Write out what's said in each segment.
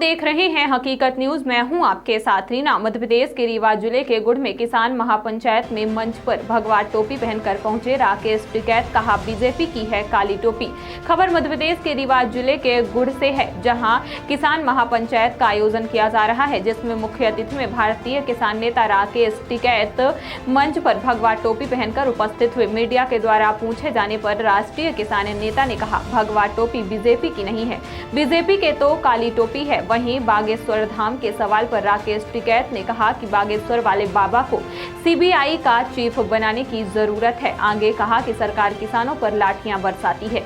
देख रहे हैं हकीकत न्यूज। मैं हूं आपके साथ रीना। मध्य प्रदेश के रीवा जिले के गुड़ में किसान महापंचायत में मंच पर भगवा टोपी पहनकर पहुंचे राकेश टिकैत। कहा बीजेपी की है काली टोपी। खबर मध्य प्रदेश के रीवा जिले के गुड़ से है, जहां किसान महापंचायत का आयोजन किया जा रहा है, जिसमें मुख्य अतिथि में भारतीय किसान नेता राकेश टिकैत मंच पर भगवा टोपी पहनकर उपस्थित हुए। मीडिया के द्वारा पूछे जाने पर राष्ट्रीय किसान नेता ने कहा, भगवा टोपी बीजेपी की नहीं है, बीजेपी के तो काली टोपी है। वहीं बागेश्वर धाम के सवाल पर राकेश टिकैत ने कहा कि बागेश्वर वाले बाबा को सीबीआई का चीफ बनाने की जरूरत है। आगे कहा कि सरकार किसानों पर लाठियां बरसाती है।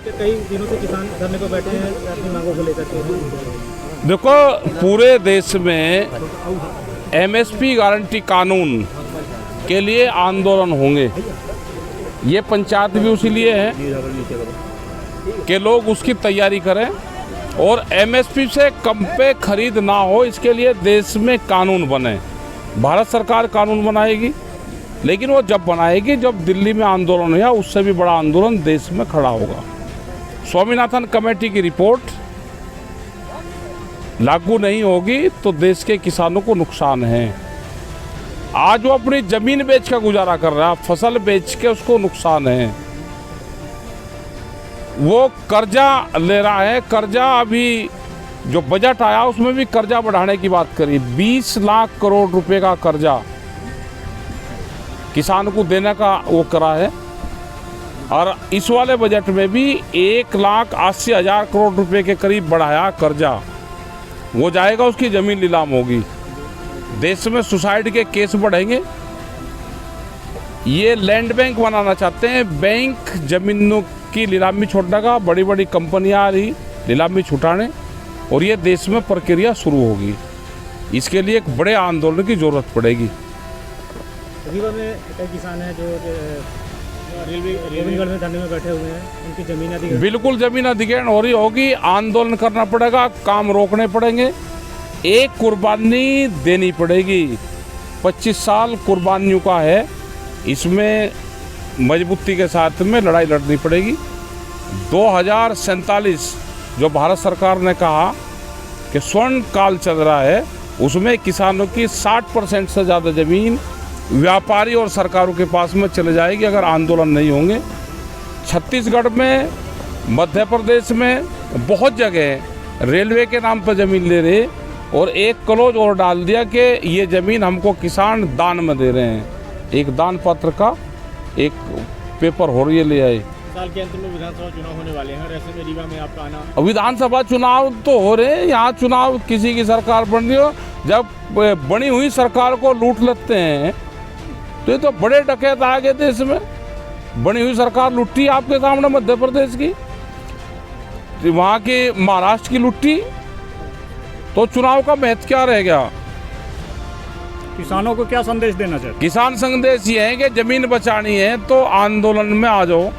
कई दिनों से किसान धरने पर बैठे हैं अपनी मांगों को लेकर के। देखो, पूरे देश में एमएसपी गारंटी कानून के लिए आंदोलन होंगे। ये पंचायत भी उसी लिए है कि लोग उसकी तैयारी करें और एमएसपी से कम पे खरीद ना हो, इसके लिए देश में कानून बने। भारत सरकार कानून बनाएगी, लेकिन वो जब बनाएगी जब दिल्ली में आंदोलन या उससे भी बड़ा आंदोलन देश में खड़ा होगा। स्वामीनाथन कमेटी की रिपोर्ट लागू नहीं होगी तो देश के किसानों को नुकसान है। आज वो अपनी जमीन बेच कर गुजारा कर रहा है, फसल बेच के उसको नुकसान है। वो कर्जा ले रहा है। कर्जा अभी जो बजट आया उसमें भी कर्जा बढ़ाने की बात करी। 20 लाख करोड़ रुपए का कर्जा किसान को देने का वो करा है। और इस वाले बजट में भी 1,80,000 करोड़ रुपए के करीब बढ़ाया कर्जा। वो जाएगा, उसकी जमीन नीलाम होगी। देश में सुसाइड के केस बढ़ेंगे। ये लैंड बैंक बनाना चाहते हैं, बैंक जमीनों की नीलामी छोड़ने का। बड़ी बड़ी कंपनियां आ रही नीलामी छुटाने, और ये देश में प्रक्रिया शुरू होगी। इसके लिए एक बड़े आंदोलन की जरूरत पड़ेगी। रीवा में कई किसान हैं जो गोविंदगढ़ में धरने में बैठे हुए हैं, उनकी जमीन अधिग्रहण। बिल्कुल जमीन अधिग्रहण हो रही होगी, आंदोलन करना पड़ेगा, काम रोकने पड़ेंगे, एक कुर्बानी देनी पड़ेगी। 25 साल कुर्बानियों का है, इसमें मजबूती के साथ में लड़ाई लड़नी पड़ेगी। 2047 जो भारत सरकार ने कहा कि स्वर्ण काल चल रहा है, उसमें किसानों की 60% से ज़्यादा ज़मीन व्यापारी और सरकारों के पास में चले जाएगी अगर आंदोलन नहीं होंगे। छत्तीसगढ़ में, मध्य प्रदेश में बहुत जगह रेलवे के नाम पर ज़मीन ले रहे, और एक क्लोज और डाल दिया कि ये ज़मीन हमको किसान दान में दे रहे हैं। एक दान पत्र का एक पेपर हो रही है, ले आए। साल के अंत में विधानसभा चुनाव होने वाले हैं और ऐसे में रीवा में आपका आना। विधानसभा चुनाव तो हो रहे हैं, यहाँ चुनाव किसी की सरकार बन रही हो, जब बनी हुई सरकार को लूट लेते हैं तो ये तो बड़े डकैत आ गए देश में। बनी हुई सरकार लुट्टी आपके सामने, मध्य प्रदेश की, वहाँ की महाराष्ट्र की लुट्टी, तो चुनाव का महत्व क्या रह गया? किसानों को क्या संदेश देना चाहिए? किसान संदेश ये है कि जमीन बचानी है तो आंदोलन में आ जाओ।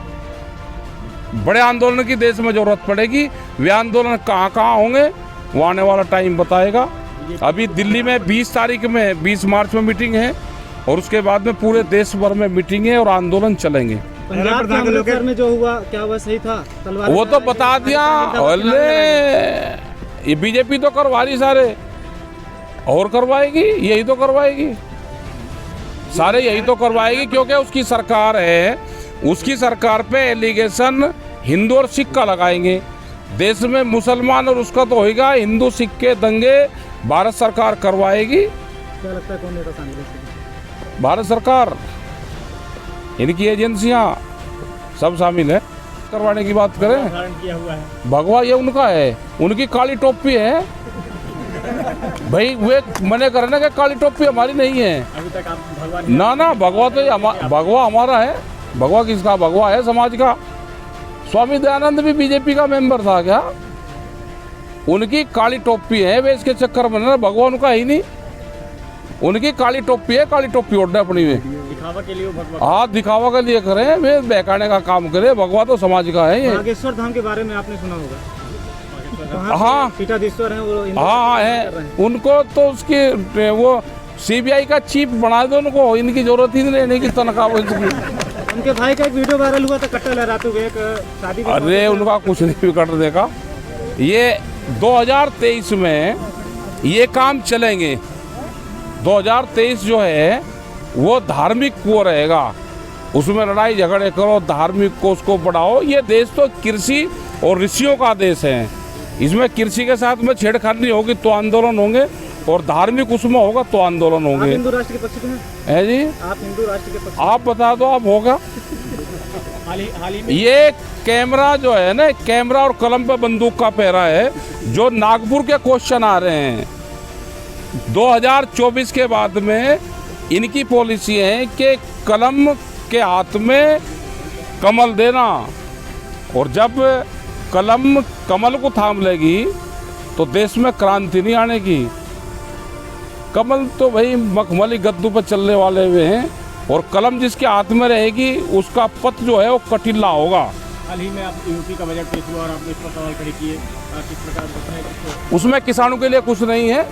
बड़े आंदोलन की देश में जरूरत पड़ेगी। वे आंदोलन कहाँ कहाँ होंगे वो आने वाला टाइम बताएगा। अभी दिल्ली में 20 तारीख में 20 मार्च में मीटिंग है, और उसके बाद में पूरे देश भर में मीटिंग है और आंदोलन चलेंगे। पंजाब के अमृतसर में जो हुआ, क्या हुआ सही था? वो तो बता दिया। अरे ये बीजेपी तो करवा रही, सारे और करवाएगी, यही तो करवाएगी, सारे यही तो करवाएगी, क्योंकि उसकी सरकार है। उसकी सरकार पे एलिगेशन हिंदू और सिख का लगाएंगे। देश में मुसलमान और उसका तो होगा, हिंदू सिख के दंगे भारत सरकार करवाएगी। क्या लगता है कौन नेता शामिल है? भारत सरकार, इनकी एजेंसियां सब शामिल है। करवाने की बात करें, किया हुआ है भगवा ये उनका है, उनकी काली टोपी है भाई। वे मने करने के काली टोपी हमारी नहीं है। अभी तक आप भगवा ना भगवा तो भगवा हमारा है। भगवा किसका? भगवा है समाज का। स्वामी दयानंद भी बीजेपी का मेंबर था क्या? उनकी काली टोपी है, वे इसके चक्कर में ना, भगवा उनका ही नहीं। उनकी काली टोपी है, काली टोपी ओढ़ अपनी में दिखावा के लिए भगवा। हाँ, दिखावा के लिए करें, वे बहकाने का काम करे। भगवा तो समाज का है ये। बागेश्वर धाम के बारे में आपने सुना होगा। हाँ, पीठाधीश्वर हैं वो। हाँ है, उनको तो उसकी वो सीबीआई का चीफ बना दो उनको। इनकी जरूरत ही नहीं की तनख्वाह इसकी। उनके भाई का एक वीडियो वायरल हुआ था, कट्टा लहराते हुए, एक शादी। अरे उनका कुछ नहीं बिगड़ देगा। ये 2023 में ये काम चलेंगे। 2023 जो है वो धार्मिक वो रहेगा, उसमें लड़ाई झगड़े करो, धार्मिक को उसको बढ़ाओ। ये देश तो कृषि और ऋषियों का देश है, इसमें कृषि के साथ में छेड़खानी होगी तो आंदोलन होंगे, और धार्मिक उसमें होगा तो आंदोलन आप होंगे। हिंदू राष्ट्र के पक्ष में हैं? है जी, आप हिंदू राष्ट्र के पक्ष आप बता दो, आप होगा। हाल ही में ये कैमरा जो है ना, कैमरा और कलम पे बंदूक का पहरा है। जो नागपुर के क्वेश्चन आ रहे हैं 2024 के बाद में, इनकी पॉलिसी है कि कलम के हाथ में कमल देना, और जब कलम कमल को थाम लेगी तो देश में क्रांति नहीं आने की। कमल तो भाई मखमली गद्दू पर चलने वाले हुए हैं, और कलम जिसके हाथ में रहेगी उसका पथ जो है वो कटीला होगा। हाल ही में आप यूपी का बजट पेश हुआ और आपने इस पर सवाल खड़े किए, किस प्रकार बताएं? उसमें किसानों के लिए कुछ नहीं है।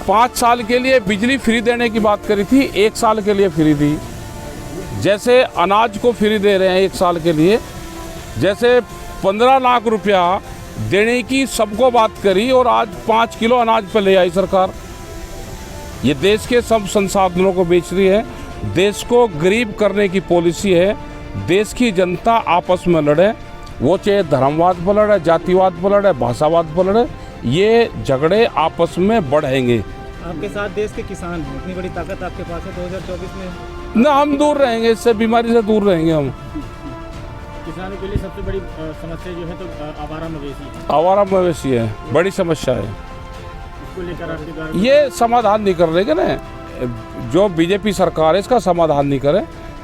5 साल के लिए बिजली फ्री देने की बात करी थी, 1 साल के लिए फ्री दी। जैसे अनाज को फ्री दे रहे हैं 1 साल के लिए, जैसे 15 लाख रुपया देने की सबको बात करी, और आज 5 किलो अनाज पे ले आई सरकार। ये देश के सब संसाधनों को बेच रही है, देश को गरीब करने की पॉलिसी है। देश की जनता आपस में लड़े, वो चाहे धर्मवाद पर लड़े, जातिवाद पर लड़े, भाषावाद पर लड़े, ये झगड़े आपस में बढ़ेंगे। आपके साथ देश के किसान हैं, इतनी बड़ी ताकत आपके पास है 2024 में। ना हम दूर रहेंगे, इससे बीमारी से दूर रहेंगे हम। किसानों के लिए सबसे बड़ी समस्या जो है तो आवारा मवेशी है, आवारा मवेशी है, बड़ी समस्या है। इसको लेकर आपके द्वारा ये समाधान नहीं कर रहे ना, जो बीजेपी सरकार है इसका समाधान नहीं करे,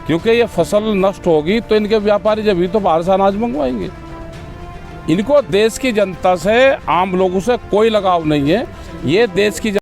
क्योंकि ये फसल नष्ट होगी तो इनके व्यापारी जब भी तो बाहर से अनाज मंगवाएंगे। इनको देश की जनता से, आम लोगों से कोई लगाव नहीं है। ये देश की